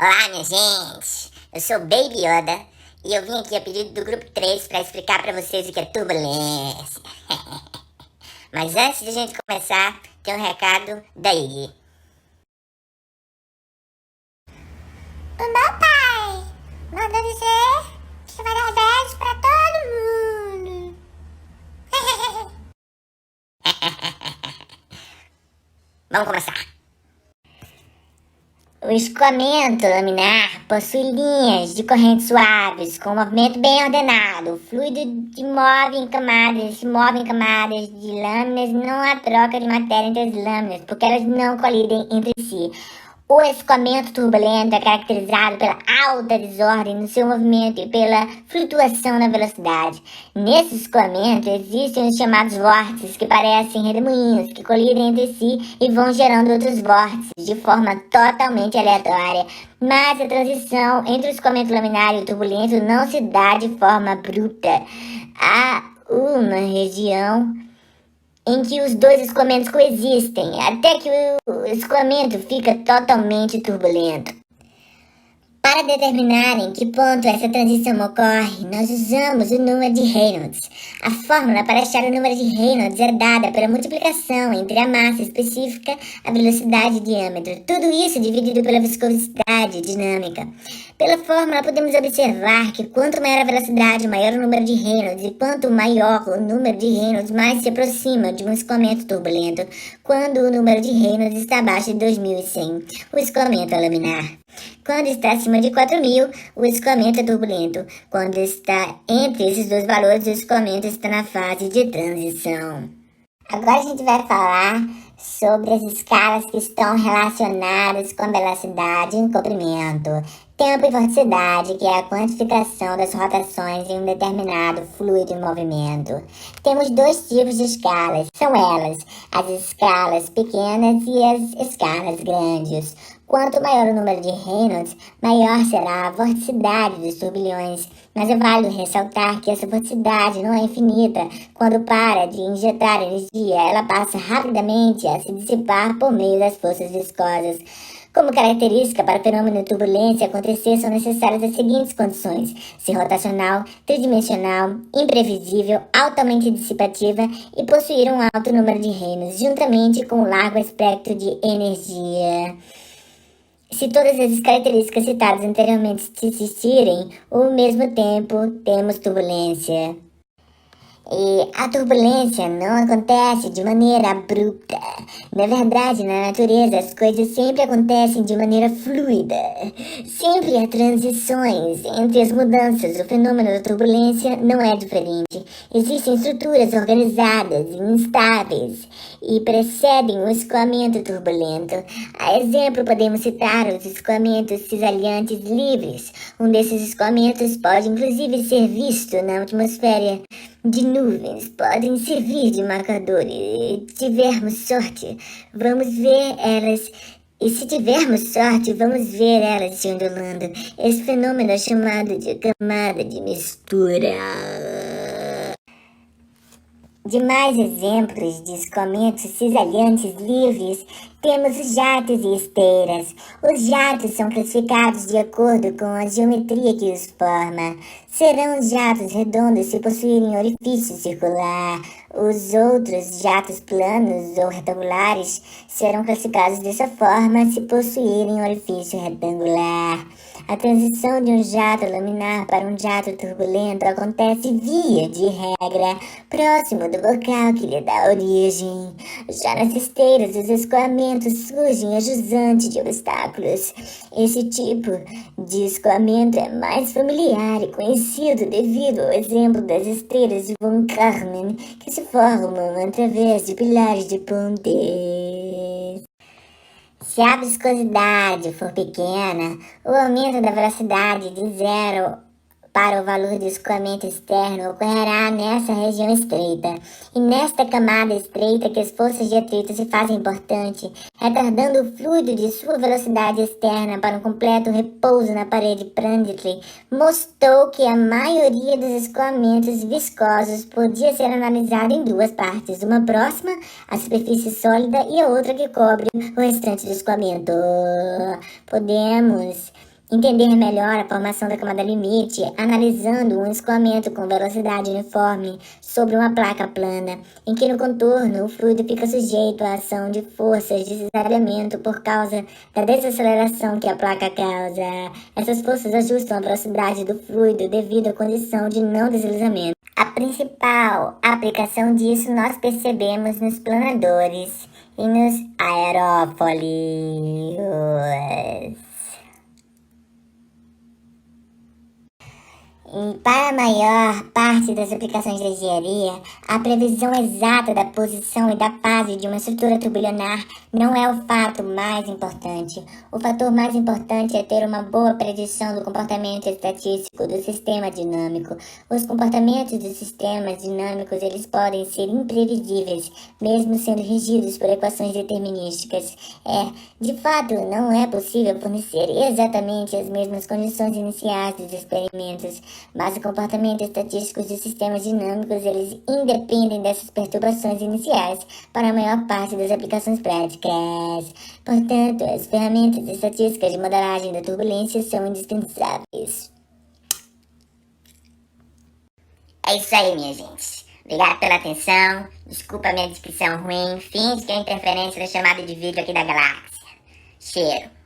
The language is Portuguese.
Olá, minha gente! Eu sou o Baby Yoda e eu vim aqui a pedido do grupo 3 para explicar para vocês o que é turbulência. Mas antes de a gente começar, tem um recado da Iggy. O meu pai mandou dizer que vai dar beijo pra todo mundo. Vamos começar. O escoamento laminar possui linhas de correntes suaves, com um movimento bem ordenado. O fluido se move em camadas de lâminas, não há troca de matéria entre as lâminas, porque elas não colidem entre si. O escoamento turbulento é caracterizado pela alta desordem no seu movimento e pela flutuação na velocidade. Nesse escoamento existem os chamados vórtices, que parecem redemoinhos, que colidem entre si e vão gerando outros vórtices de forma totalmente aleatória. Mas a transição entre o escoamento laminar e o turbulento não se dá de forma abrupta. Há uma região em que os dois escoamentos coexistem, até que o escoamento fica totalmente turbulento. Para determinar em que ponto essa transição ocorre, nós usamos o número de Reynolds. A fórmula para achar o número de Reynolds é dada pela multiplicação entre a massa específica, a velocidade e o diâmetro. Tudo isso dividido pela viscosidade dinâmica. Pela fórmula, podemos observar que quanto maior a velocidade, maior o número de Reynolds, e quanto maior o número de Reynolds, mais se aproxima de um escoamento turbulento, quando o número de Reynolds está abaixo de 2100, o escoamento é laminar. Quando está acima de 4000, o escoamento é turbulento. Quando está entre esses dois valores, o escoamento está na fase de transição. Agora a gente vai falar sobre as escalas que estão relacionadas com velocidade e comprimento. Tempo e vorticidade, que é a quantificação das rotações em um determinado fluido em movimento. Temos dois tipos de escalas. São elas, as escalas pequenas e as escalas grandes. Quanto maior o número de Reynolds, maior será a vorticidade dos turbilhões. Mas é válido ressaltar que essa vorticidade não é infinita. Quando para de injetar energia, ela passa rapidamente a se dissipar por meio das forças viscosas. Como característica para o fenômeno de turbulência acontecer, são necessárias as seguintes condições: ser rotacional, tridimensional, imprevisível, altamente dissipativa e possuir um alto número de Reynolds, juntamente com um largo espectro de energia. Se todas as características citadas anteriormente existirem, ao mesmo tempo temos turbulência. E a turbulência não acontece de maneira abrupta. Na verdade, na natureza, as coisas sempre acontecem de maneira fluida. Sempre há transições entre as mudanças. O fenômeno da turbulência não é diferente. Existem estruturas organizadas e instáveis e precedem o escoamento turbulento. A exemplo, podemos citar os escoamentos cisalhantes livres. Um desses escoamentos pode inclusive ser visto na atmosfera de nuvens, podem servir de marcador e tivermos sorte, vamos ver elas. E se tivermos sorte, vamos ver elas se ondulando. Esse fenômeno é chamado de camada de mistura. Demais exemplos de escoamentos cisalhantes livres temos os jatos e esteiras. Os jatos são classificados de acordo com a geometria que os forma. Serão os jatos redondos se possuírem orifício circular. Os outros jatos planos ou retangulares serão classificados dessa forma se possuírem orifício retangular. A transição de um jato laminar para um jato turbulento acontece via de regra próximo do local que lhe dá origem. Já nas esteiras, os escoamentos surgem a jusante de obstáculos. Esse tipo de escoamento é mais familiar e conhecido devido ao exemplo das esteiras de Von Karman, que se formam através de pilares de pontes. Se a viscosidade for pequena, o aumento da velocidade de zero para o valor do escoamento externo ocorrerá nessa região estreita, e nesta camada estreita que as forças de atrito se fazem importante, retardando o fluido de sua velocidade externa para um completo repouso na parede. Prandtl mostrou que a maioria dos escoamentos viscosos podia ser analisada em duas partes, uma próxima à superfície sólida e a outra que cobre o restante do escoamento. Podemos Entender melhor a formação da camada limite, analisando um escoamento com velocidade uniforme sobre uma placa plana, em que no contorno o fluido fica sujeito à ação de forças de deslizamento por causa da desaceleração que a placa causa. Essas forças ajustam a velocidade do fluido devido à condição de não deslizamento. A principal aplicação disso nós percebemos nos planadores e nos aerófolos. E para a maior parte das aplicações da engenharia, a previsão exata da posição e da fase de uma estrutura turbilionar não é o fato mais importante. O fator mais importante é ter uma boa predição do comportamento estatístico do sistema dinâmico. Os comportamentos dos sistemas dinâmicos eles podem ser imprevisíveis, mesmo sendo regidos por equações determinísticas. De fato, não é possível fornecer exatamente as mesmas condições iniciais dos experimentos, mas o comportamento estatístico dos sistemas dinâmicos eles independem dessas perturbações iniciais para a maior parte das aplicações práticas. Portanto, as ferramentas estatísticas de modelagem da turbulência são indispensáveis. É isso aí, minha gente. Obrigado pela atenção. Desculpa a minha descrição ruim. Finge que é interferência da chamada de vídeo aqui da galáxia. Cheiro.